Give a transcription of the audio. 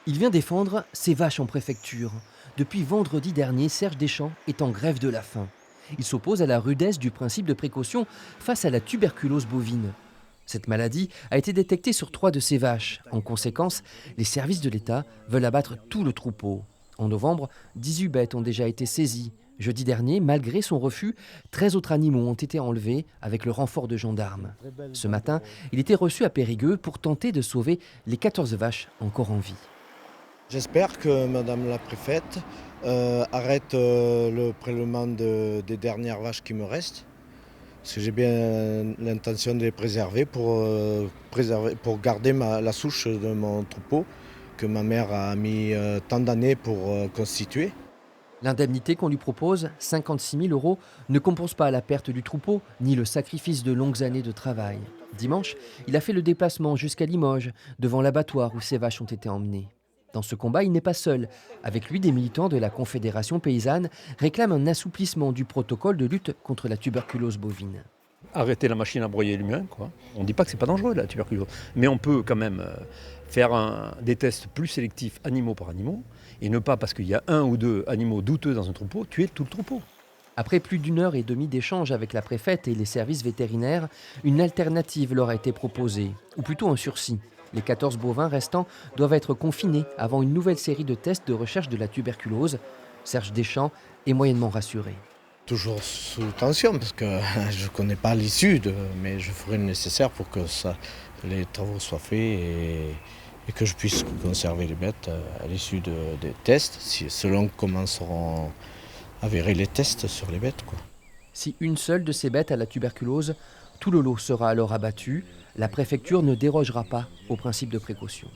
Il vient défendre ses vaches en préfecture. Depuis vendredi dernier, Serge Deschamps est en grève de la faim. Il s'oppose à la rudesse du principe de précaution face à la tuberculose bovine. Cette maladie a été détectée sur 3 de ses vaches. En conséquence, les services de l'État veulent abattre tout le troupeau. En novembre, 18 bêtes ont déjà été saisies. Jeudi dernier, malgré son refus, 13 autres animaux ont été enlevés avec le renfort de gendarmes. Ce matin, il était reçu à Périgueux pour tenter de sauver les 14 vaches encore en vie. J'espère que Madame la préfète arrête le prélèvement des dernières vaches qui me restent. Parce que j'ai bien l'intention de les préserver pour garder la souche de mon troupeau que ma mère a mis tant d'années pour constituer. L'indemnité qu'on lui propose, 56 000 euros, ne compense pas la perte du troupeau ni le sacrifice de longues années de travail. Dimanche, il a fait le déplacement jusqu'à Limoges, devant l'abattoir où ses vaches ont été emmenées. Dans ce combat, il n'est pas seul. Avec lui, des militants de la Confédération paysanne réclament un assouplissement du protocole de lutte contre la tuberculose bovine. Arrêter la machine à broyer l'humain, quoi. On ne dit pas que c'est pas dangereux la tuberculose, mais on peut quand même faire des tests plus sélectifs animaux par animaux et ne pas, parce qu'il y a 1 ou 2 animaux douteux dans un troupeau, tuer tout le troupeau. Après plus d'1 heure et demie d'échange avec la préfète et les services vétérinaires, une alternative leur a été proposée, ou plutôt un sursis. Les 14 bovins restants doivent être confinés avant une nouvelle série de tests de recherche de la tuberculose. Serge Deschamps est moyennement rassuré. Toujours sous tension parce que je ne connais pas l'issue, mais je ferai le nécessaire pour que les travaux soient faits et que je puisse conserver les bêtes à l'issue des tests, selon comment seront avérés les tests sur les bêtes, quoi. Si une seule de ces bêtes a la tuberculose, tout le lot sera alors abattu. La préfecture ne dérogera pas au principe de précaution.